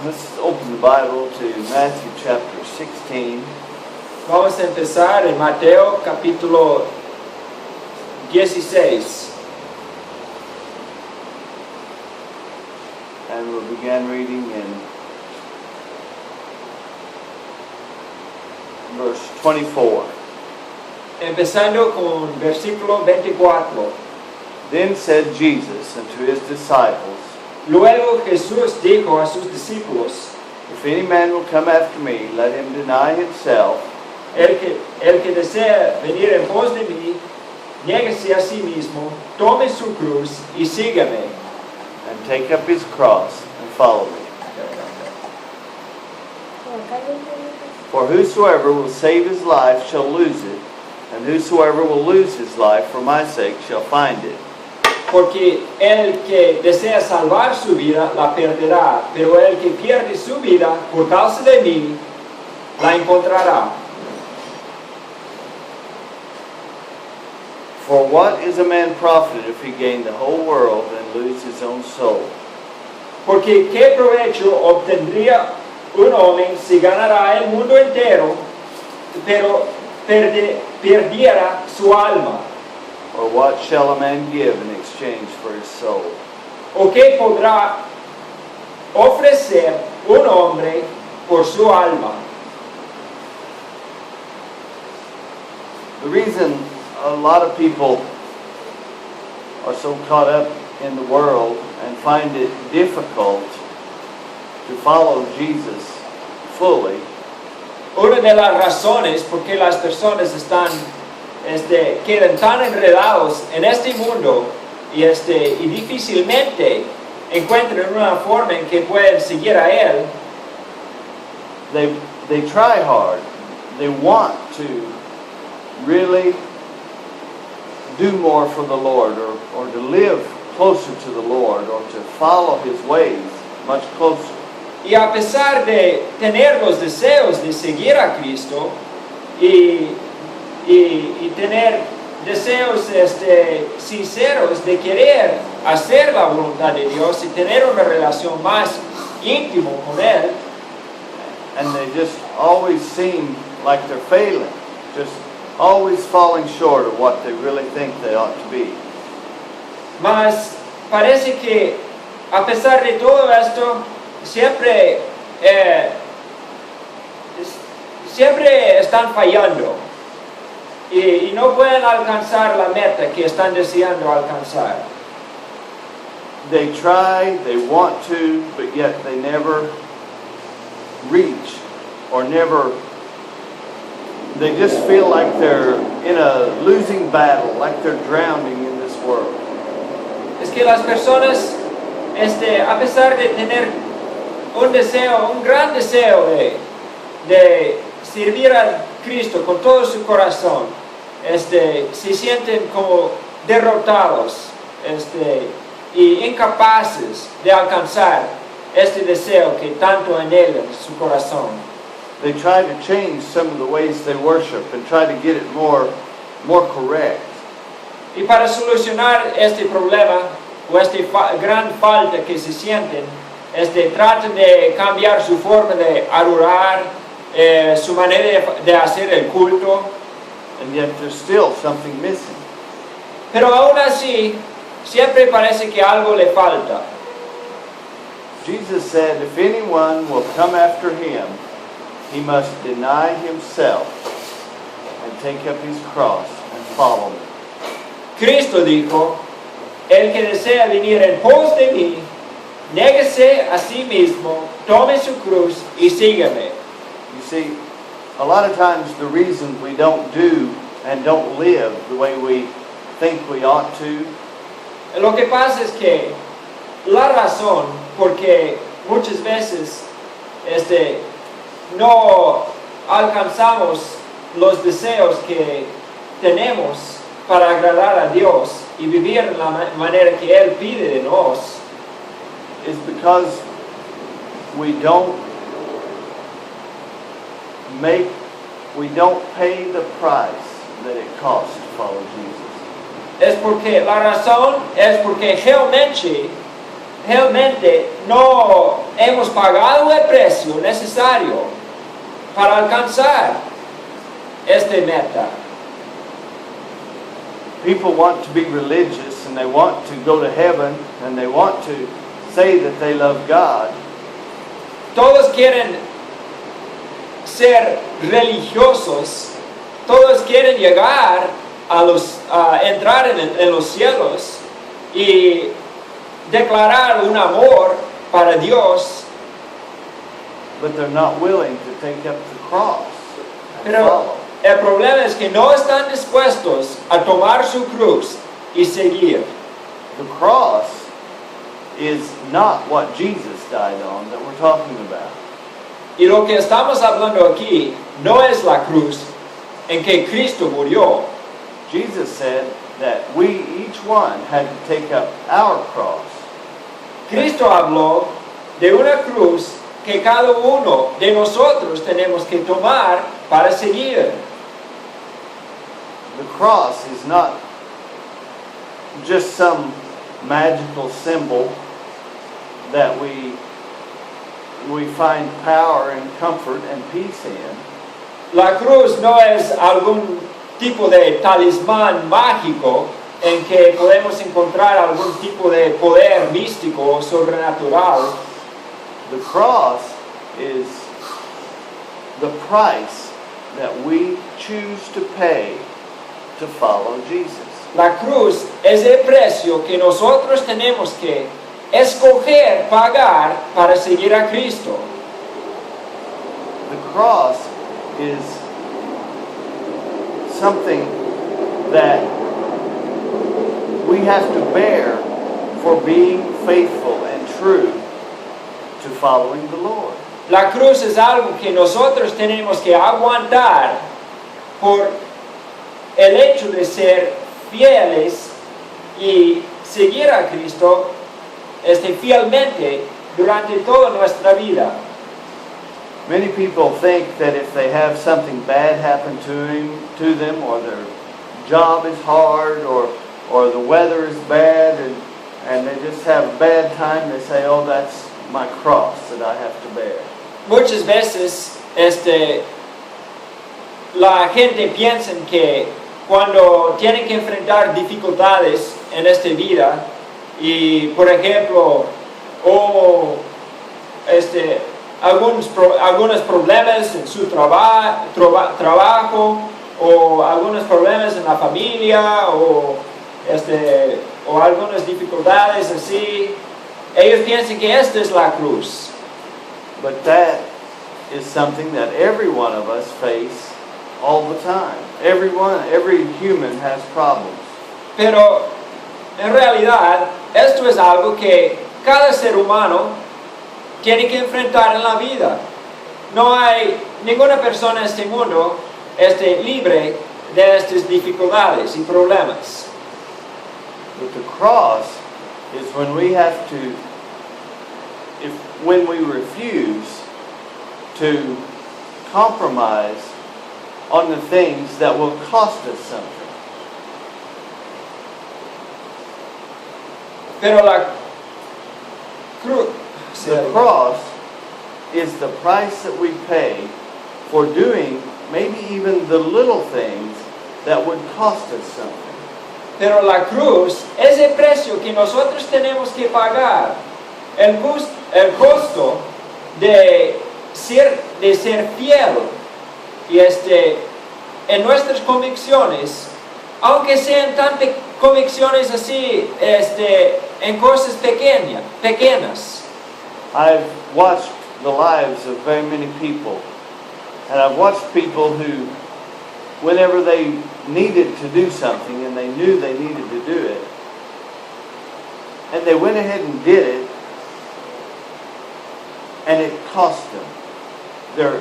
Let's open the Bible to Matthew chapter 16. Vamos a empezar en Mateo capítulo 16. And we'll begin reading in verse 24. Empezando con versículo 24. Then said Jesus unto his disciples, Luego Jesús dijo a sus discípulos: If any man will come after me, let him deny himself, el que desea venir en pos de mí, niéguese a sí mismo, tome su cruz y sígame. and take up his cross and follow me. For whosoever will save his life shall lose it, and whosoever will lose his life for my sake shall find it. Porque el que desea salvar su vida la perderá, pero el que pierde su vida por causa de mí la encontrará. For what is a man profited if he gain the whole world and lose his own soul? Porque qué provecho obtendría un hombre si ganara el mundo entero, pero perdiera su alma. Or what shall a man give in exchange for his soul? ¿O qué podrá ofrecer un hombre por su alma? The reason a lot of people are so caught up in the world and find it difficult to follow Jesus fully Una de las razones por qué las personas quedan tan enredados en este mundo y difícilmente encuentran una forma en que pueden seguir a Él. they try hard. They want to really do more for the Lord, or to live closer to the Lord, or to follow His ways much closer. Y a pesar de tener los deseos de seguir a Cristo y tener deseos sinceros de querer hacer la voluntad de Dios y tener una relación más íntima con Él, And they just always seem like they're failing, just always falling short of what they really think they ought to be. mas parece que a pesar de todo esto, siempre están fallando y no pueden alcanzar la meta que están deseando alcanzar. They try, they want to, but yet they never reach, or they just feel like they're in a losing battle, like they're drowning in this world. Es que las personas, a pesar de tener un gran deseo de servir a Cristo con todo su corazón, se sienten como derrotados, y incapaces de alcanzar este deseo que tanto anhela su corazón. They try to change some of the ways they worship and try to get it more correct. Y para solucionar este problema o gran falta que se sienten, tratan de cambiar su forma de adorar, su manera de hacer el culto. And yet there's still something missing. Pero aún así, siempre parece que algo le falta. Jesus said, if anyone will come after him, he must deny himself and take up his cross and follow me. Cristo dijo, el que desea venir en pos de mí, niéguese a sí mismo, tome su cruz y sígame. You see, a lot of times the reason we don't do and don't live the way we think we ought to Lo que pasa es que la razón porque muchas veces no alcanzamos los deseos que tenemos para agradar a Dios y vivir de la manera que Él pide de nosotros, is because we don't pay the price that it costs to follow Jesus. la razón es porque realmente realmente no hemos pagado el precio necesario para alcanzar esta meta. People want to be religious and they want to go to heaven and they want to say that they love God. Todos quieren ser religiosos, todos quieren llegar a entrar en los cielos y declarar un amor para Dios, But they're not willing to take up the cross and pero follow. el problema es que no están dispuestos a tomar su cruz y seguir. The cross is not what Jesus died on that we're talking about. Y lo que estamos hablando aquí no es la cruz en que Cristo murió. Jesus said that we, each one, had to take up our cross. Cristo habló de una cruz que cada uno de nosotros tenemos que tomar para seguir. The cross is not just some magical symbol that we find power and comfort and peace in. La cruz no es algún tipo de talismán mágico en que podemos encontrar algún tipo de poder místico o sobrenatural. The cross is the price that we choose to pay to follow Jesus. La cruz es el precio que nosotros tenemos que escoger pagar para seguir a Cristo. The cross is something that we have to bear for being faithful and true to following the Lord. La cruz es algo que nosotros tenemos que aguantar por el hecho de ser fieles y seguir a Cristo fielmente durante toda nuestra vida. Many people think that if they have something bad happen to them, or their job is hard, or the weather is bad, and they just have a bad time, they say, "Oh, that's my cross that I have to bear." Muchas veces la gente piensa que cuando tienen que enfrentar dificultades en esta vida y, por ejemplo, algunos problemas en su trabajo o algunos problemas en la familia o algunas dificultades así, ellos piensan que esta es la cruz. But that is something that every one of us face all the time. Every human has problems. Pero en realidad esto es algo que cada ser humano tiene que enfrentar en la vida. No hay ninguna persona en este mundo libre de estas dificultades y problemas. But the cross is when we have to, when we refuse to compromise on the things that will cost us something. Pero la cruz, The cross is the price that we pay for doing maybe even the little things that would cost us something. Pero la cruz es el precio que nosotros tenemos que pagar, el costo de ser fiel y en nuestras convicciones, aunque sean tantas convicciones así, en cosas pequeñas. I've watched the lives of very many people, and I've watched people who, whenever they needed to do something and they knew they needed to do it, and they went ahead and did it, and it cost them. Their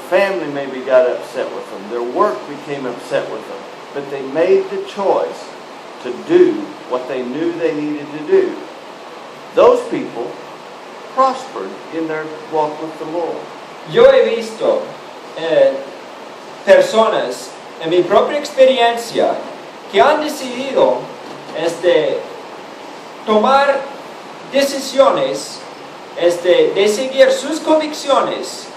family maybe got upset with them. Their work became upset with them. But they made the choice to do what they knew they needed to do. Those people prospered in their walk with the Lord. Yo he visto personas en mi propia experiencia que han decidido tomar decisiones de seguir sus convicciones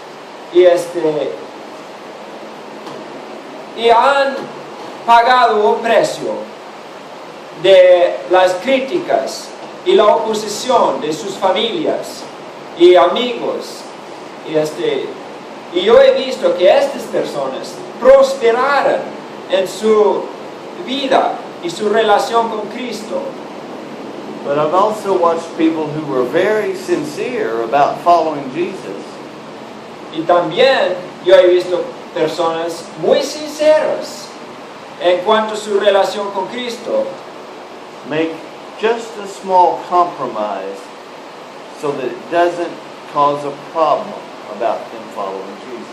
y han pagado un precio de las críticas y la oposición de sus familias y amigos. Y yo he visto que estas personas prosperaron en su vida y su relación con Cristo. But I've also watched people who were very sincere about following Jesus. Y también yo he visto personas muy sinceras en cuanto a su relación con Cristo, Make just a small compromise so that it doesn't cause a problem about them following Jesus.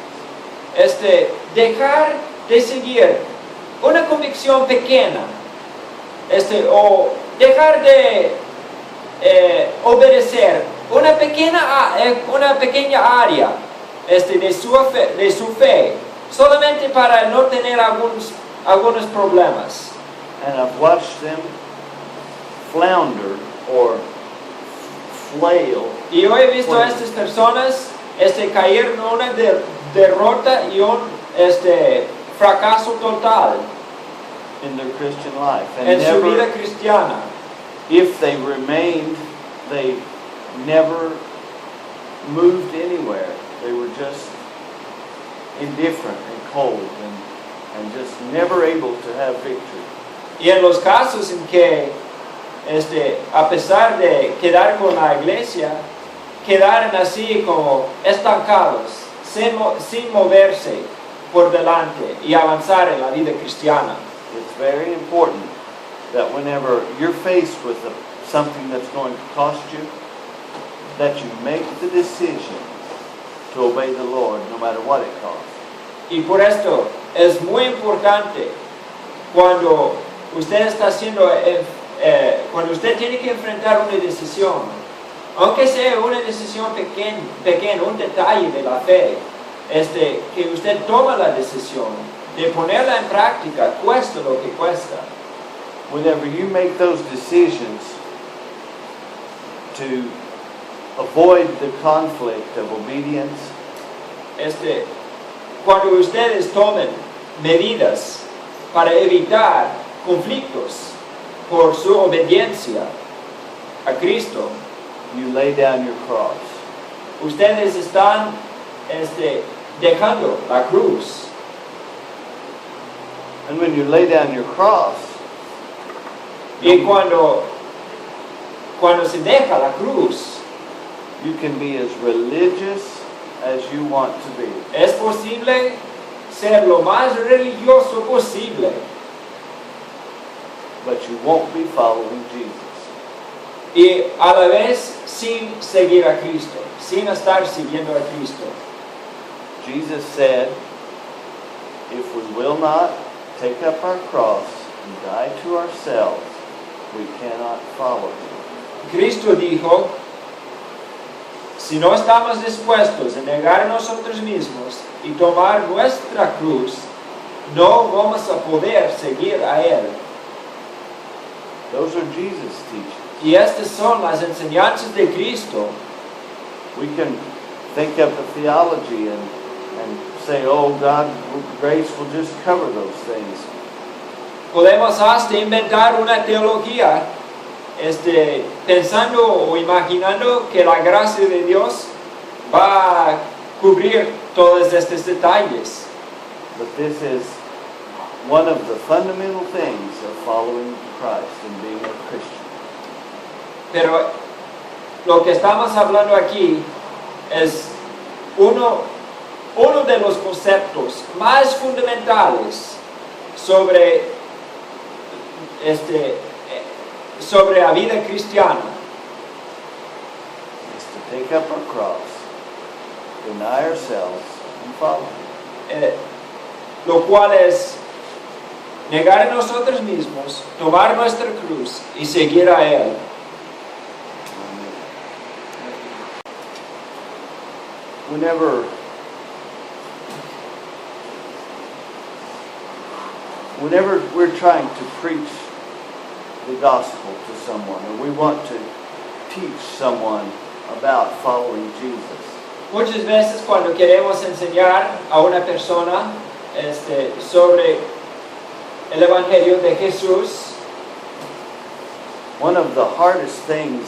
Dejar de seguir una convicción pequeña, o dejar de obedecer una pequeña área de su fe, solamente para no tener algunos problemas. And I've watched them flounder or flail Y yo he visto a estas personas caer en una derrota y un fracaso total in their Christian life. And en su vida never, cristiana. if they remained, they never moved anywhere. They were just indifferent and cold and just never able to have victory. Y en los casos en que, a pesar de quedar con la iglesia, quedaron así como estancados, sin moverse por delante y avanzar en la vida cristiana. It's very important that whenever you're faced with something that's going to cost you, that you make the decision to obey the Lord no matter what it costs. Y por esto es muy importante cuando usted está cuando usted tiene que enfrentar una decisión, aunque sea una decisión pequeña, un detalle de la fe, que usted toma la decisión de ponerla en práctica, cuesta lo que cuesta. Whenever you make those decisions to avoid the conflict of obedience, Cuando ustedes tomen medidas para evitar conflictos por su obediencia a Cristo, you lay down your cross. ustedes están dejando la cruz. And when you lay down your cross, Y cuando se deja la cruz, you can be as religious as you want to be. es posible ser lo más religioso posible, But you won't be following Jesus. y a la vez sin seguir a Cristo, sin estar siguiendo a Cristo. Jesus said, if we will not take up our cross and die to ourselves, we cannot follow him. Cristo dijo, si no estamos dispuestos a negar a nosotros mismos y tomar nuestra cruz, no vamos a poder seguir a Él. Those are Jesus' teachings. Y estas son las enseñanzas de Cristo. We can think up a theology and say, oh, God, grace will just cover those things. Podemos hasta inventar una teología pensando o imaginando que la gracia de Dios va a cubrir todos estos detalles. But this is one of the fundamental things of following Christ and being a Christian. Pero lo que estamos hablando aquí es uno de los conceptos más fundamentales sobre la vida cristiana. Is to take up our cross, deny ourselves, and follow him. Lo cual es negar a nosotros mismos, tomar nuestra cruz y seguir a Él. Whenever we're trying to preach the gospel to someone, or we want to teach someone about following Jesus, Muchas veces cuando queremos enseñar a una persona sobre el Evangelio de Jesús, one of the hardest things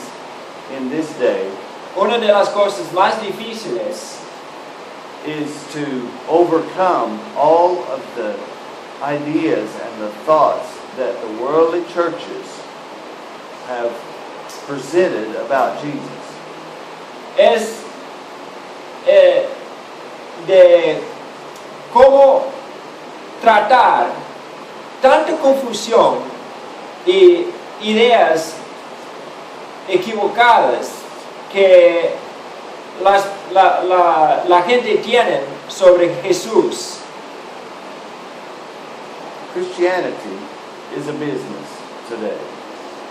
in this day una de las cosas más difíciles is to overcome all of the ideas and the thoughts that the worldly churches have presented about Jesus. es de cómo tratar tanta confusión y ideas equivocadas que la gente tiene sobre Jesús. Christianity is a business today.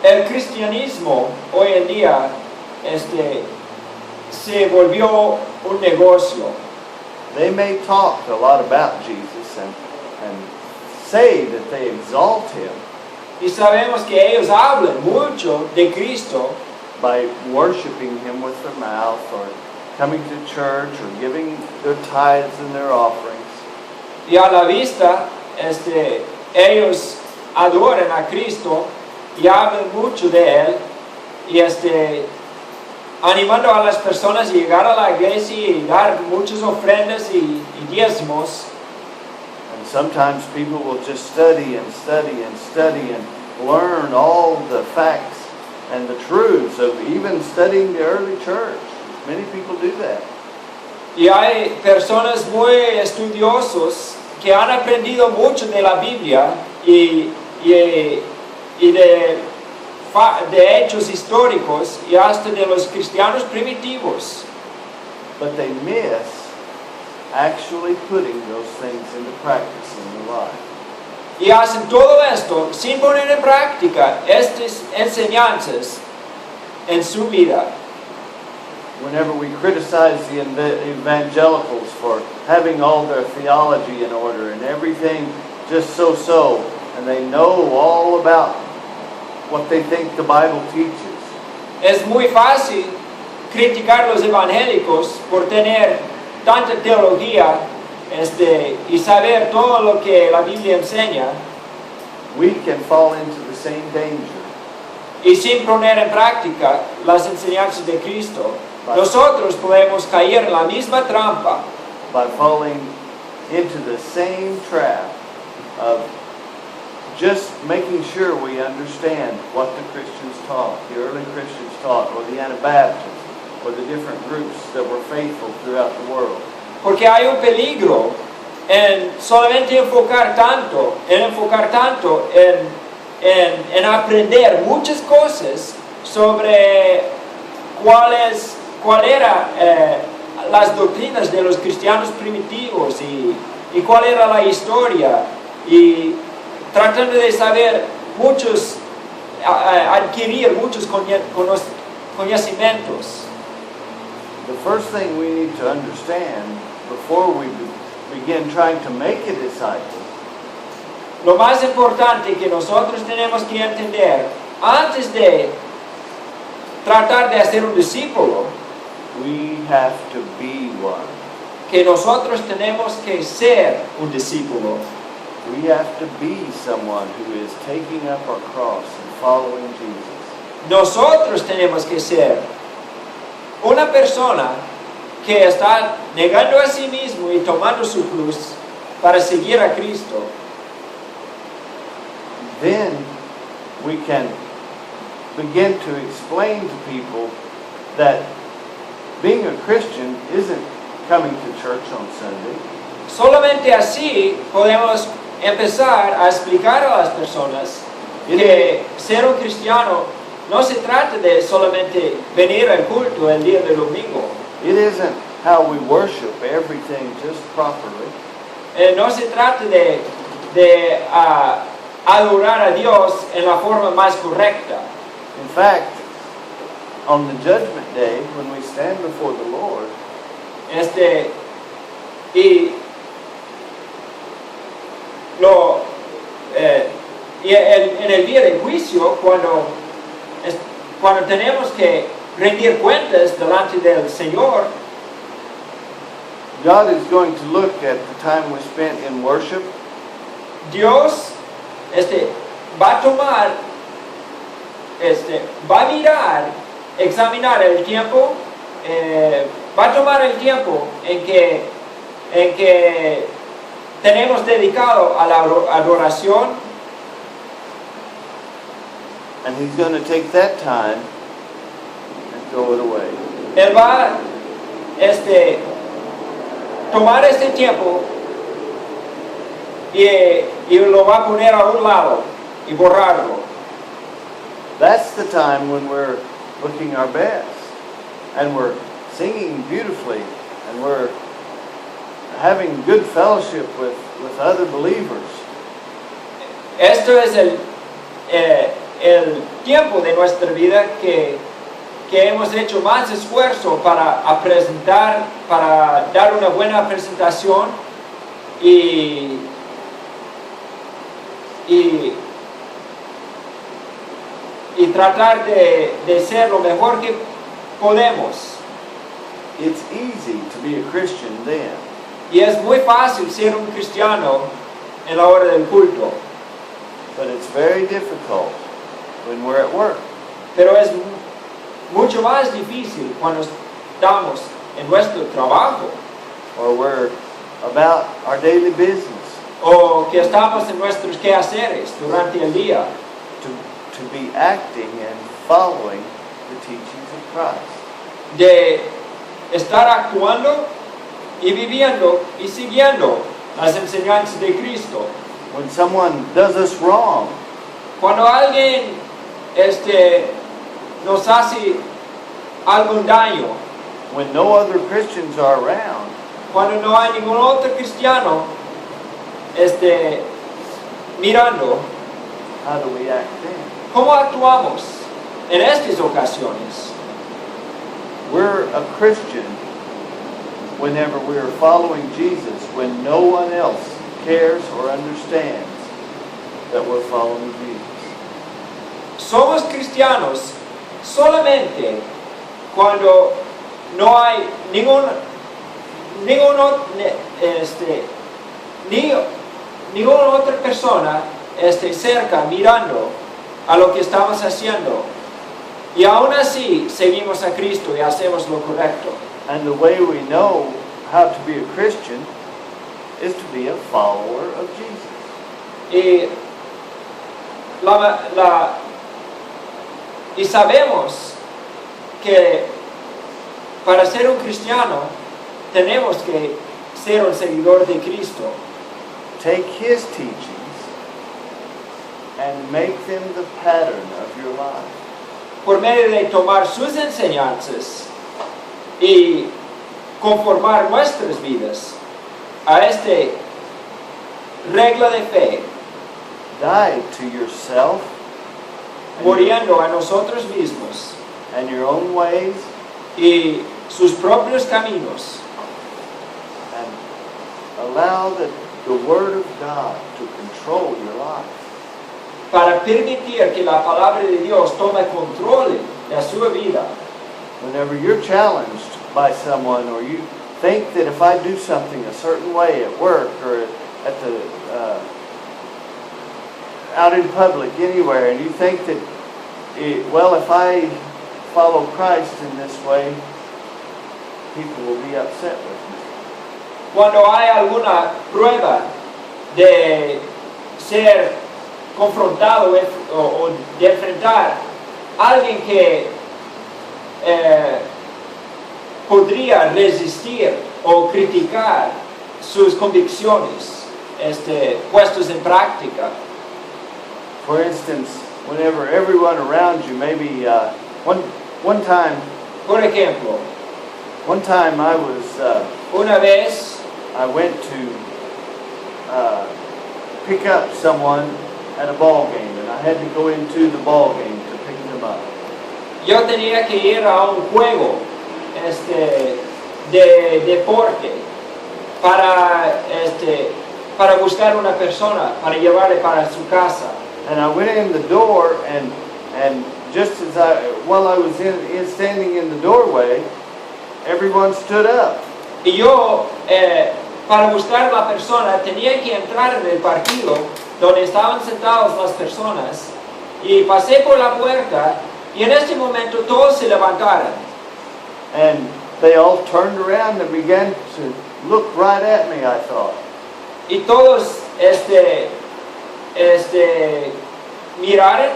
El cristianismo hoy en día se volvió un negocio. They may talk a lot about Jesus and say that they exalt him Y sabemos que ellos hablan mucho de Cristo by worshiping him with their mouth or coming to church or giving their tithes and their offerings. y a la vista ellos adoran a Cristo y hablan mucho de Él y animando a las personas a llegar a la iglesia y dar muchas ofrendas y diezmos. And sometimes people will just study and study and study and learn all the facts and the truths of even studying the early church. Many people do that. Y hay personas muy estudiosos que han aprendido mucho de la Biblia y de hechos históricos y hasta de los cristianos primitivos. But they miss actually putting those things into practice in their life. Y hacen todo esto sin poner en práctica estas enseñanzas en su vida. Whenever we criticize the evangelicals for having all their theology in order and everything just so, and they know all about what they think the Bible teaches. Es muy fácil criticar los evangélicos por tener tanta teología y saber todo lo que la Biblia enseña We can fall into the same danger y sin poner en práctica las enseñanzas de Cristo. Nosotros podemos caer en la misma trampa by falling into the same trap of just making sure we understand what the Christians taught, the early Christians taught, or the Anabaptists, or the different groups that were faithful throughout the world. porque hay un peligro en solamente enfocar tanto en aprender muchas cosas sobre cuál era las doctrinas de los cristianos primitivos y cuál era la historia y tratando de saber adquirir muchos conocimientos. The first thing we need to understand before we begin trying to make a disciple Lo más importante que nosotros tenemos que entender antes de tratar de hacer un discípulo, we have to be one. que nosotros tenemos que ser un discípulo. We have to be someone who is taking up our cross and following Jesus. Nosotros tenemos que ser una persona que está negando a sí mismo y tomando su cruz para seguir a Cristo. Then we can begin to explain to people that being a Christian isn't coming to church on Sunday. Solamente así podemos empezar a explicar a las personas que ser un cristiano no se trata de solamente venir al culto el día del domingo. It isn't how we worship everything just properly. No se trata de adorar a Dios en la forma más correcta. In fact, on the judgment day, when we stand before the Lord, en el día de juicio, cuando tenemos que rendir cuentas delante del Señor, God is going to look at the time we spent in worship, Dios va a tomar, va a mirar, examinar el tiempo, va a tomar el tiempo en que tenemos dedicado a la adoración, and He's going to take that time and throw it away. Él va tomar este tiempo y lo va a poner a un lado y borrarlo. That's the time when we're looking our best, and we're singing beautifully, and we're having good fellowship with other believers. Esto es el tiempo de nuestra vida que hemos hecho más esfuerzo para presentar, para dar una buena presentación y tratar de ser lo mejor que podemos. It's easy to be a Christian then. Y es muy fácil ser un cristiano en la hora del culto, But it's very difficult when we're at work. pero es mucho más difícil cuando estamos en nuestro trabajo Or we're about our daily business, o que estamos en nuestros quehaceres durante el día, to be acting and following the teachings of Christ. de estar actuando y viviendo y siguiendo las enseñanzas de Cristo. When someone does us wrong, Cuando alguien nos hace algún daño, when no other Christians are around, cuando no hay ningún otro cristiano mirando, how do we act then? ¿cómo actuamos en estas ocasiones? We're a Christian whenever we are following Jesus, when no one else cares or understands that we're following Jesus. Somos cristianos solamente cuando no hay ninguna otra persona cerca mirando a lo que estamos haciendo, y aún así seguimos a Cristo y hacemos lo correcto. And the way we know how to be a Christian is to be a follower of Jesus. Y, y sabemos que para ser un cristiano tenemos que ser un seguidor de Cristo. Take His teachings and make them the pattern of your life. Por medio de tomar sus enseñanzas y conformar nuestras vidas a regla de fe, Die to yourself muriendo a nosotros mismos and your own ways, y sus propios caminos, and allow the Word of God to control your life. para permitir que la palabra de Dios tome control de su vida. Whenever you're challenged by someone, or you think that if I do something a certain way at work or at the out in public anywhere, and you think that if I follow Christ in this way, people will be upset with me. Cuando hay alguna prueba de ser confrontado o de enfrentar a alguien que podría resistir o criticar sus convicciones puestos en práctica. For instance, whenever everyone around you, maybe one time I was Una vez I went to pick up someone at a ball game, and I had to go into the ball game to pick them up. yo tenía que ir a un juego de deporte para buscar una persona, para llevarle para su casa. And I went in the door, and just as while I was standing in the doorway, everyone stood up. Y yo, para buscar a la persona, tenía que entrar en el partido donde estaban sentadas las personas. Y pasé por la puerta y en este momento todos se levantaron. And they all turned around and began to look right at me, I thought. Y todos miraron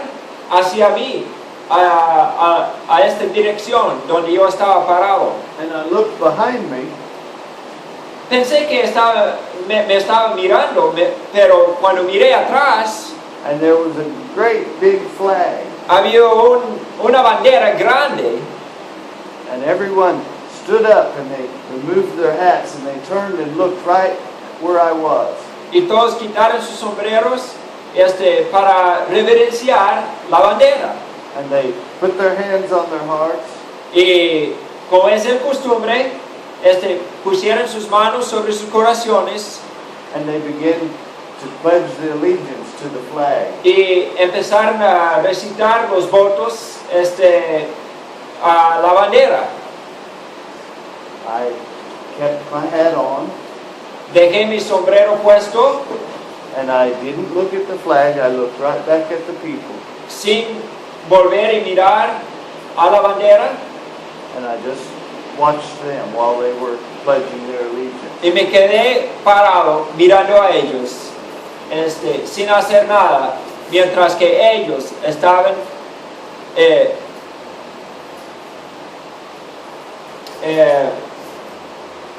hacia mí, a esta dirección donde yo estaba parado. And I looked behind me, Pensé que me estaba mirando, pero cuando miré atrás, and there was a great big flag. había una bandera grande. And everyone stood up and they removed their hats and they turned and looked right where I was. Y todos quitaron sus sombreros para reverenciar la bandera. And they put their hands on their hearts Y como es el costumbre, pusieron sus manos sobre sus corazones and they began to pledge the allegiance to the flag. y empezaron a recitar los votos a la bandera. I kept my hat on Dejé mi sombrero puesto and I didn't look at the flag, I looked right back at the people. sin volver y mirar a la bandera And I just watched them while they were pledging their allegiance. y me quedé parado mirando a ellos sin hacer nada mientras que ellos estaban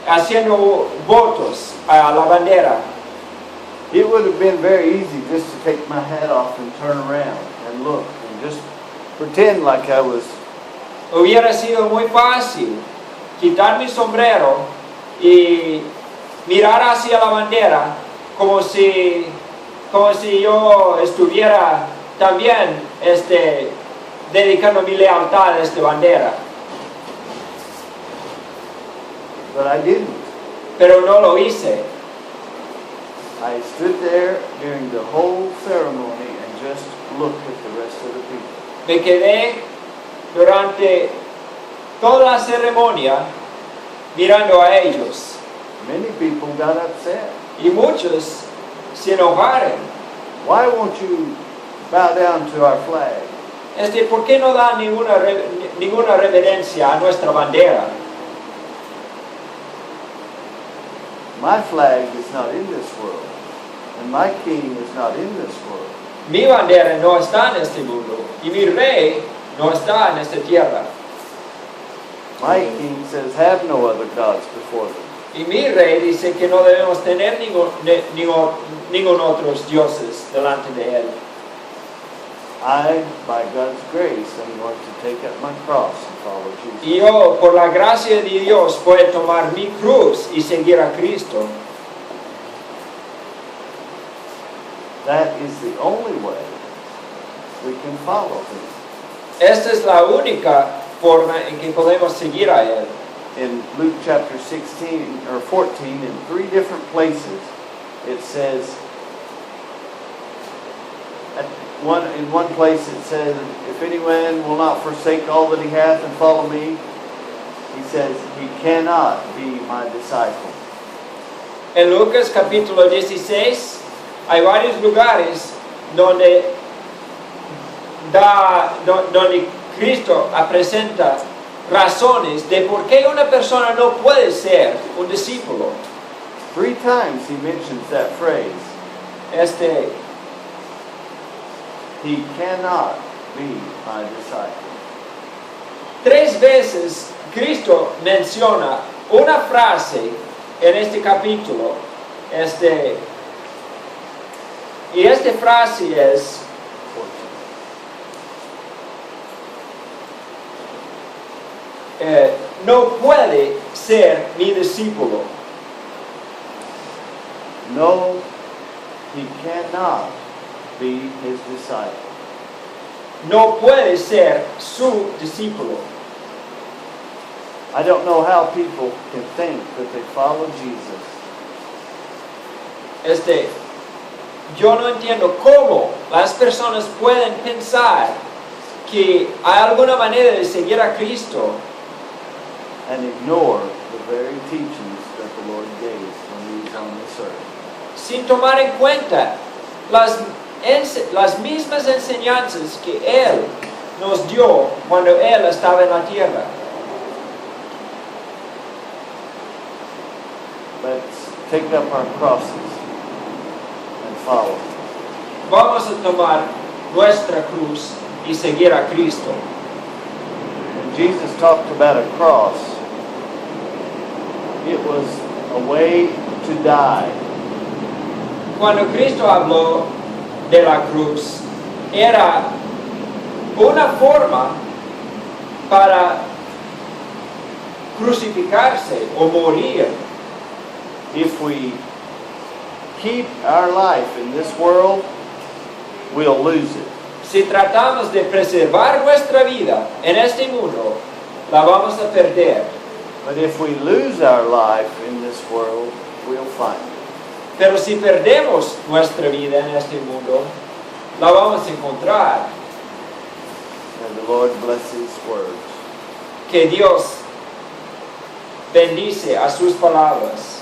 haciendo votos a la bandera. It would have been very easy just to take my hat off and turn around and look and just pretend like I was. Hubiera sido muy fácil quitar mi sombrero y mirar hacia la bandera como si yo estuviera también dedicando mi lealtad a esta bandera. But I didn't. Pero no lo hice. I stood there during the whole ceremony and just looked at the rest of the people. Me quedé durante toda la ceremonia mirando a ellos. Many people got upset. Y muchos se enojaron. Why won't you bow down to our flag? ¿Por qué no da ninguna reverencia a nuestra bandera? My flag is not in this world, and my king is not in this world. Mi bandera no está en este mundo y mi rey no está en esta tierra. My king says, have no other gods before them. Y mi rey dice que no debemos tener ningún otros dioses delante de él. I, by God's grace, am going to take up my cross and follow Jesus. Y yo, por la gracia de Dios, puedo tomar mi cruz y seguir a Cristo. That is the only way we can follow him. Esta es la única forma en que podemos seguir a él. In Luke chapter 16 or 14, in 3 different places, it says, in one place it says, if anyone will not forsake all that he hath and follow me, he says, he cannot be my disciple. En Lucas capítulo 16 hay varios lugares donde Cristo presenta razones de por qué una persona no puede ser un discípulo. 3 times he mentions that phrase. He cannot be my disciple. 3 veces Cristo menciona una frase en este capítulo. Y esta frase es: no puede ser mi discípulo. No, he cannot be his disciple. No puede ser su discípulo. I don't know how people can think that they follow Jesus Yo no entiendo cómo las personas pueden pensar que hay alguna manera de seguir a Cristo and ignore the very teachings that the Lord gave when he was on this earth. sin tomar en cuenta las mismas enseñanzas que Él nos dio cuando Él estaba en la tierra. Let's take up our crosses and follow. Vamos a tomar nuestra cruz y seguir a Cristo. When Jesus talked about a cross, it was a way to die. Cuando Cristo habló de la cruz, era una forma para crucificarse o morir. If we keep our life in this world, we'll lose it. Si tratamos de preservar nuestra vida en este mundo, la vamos a perder. But if we lose our life in this world, we'll find it. Pero si perdemos nuestra vida en este mundo, la vamos a encontrar. And the Lord bless his words. Que Dios bendice a sus palabras.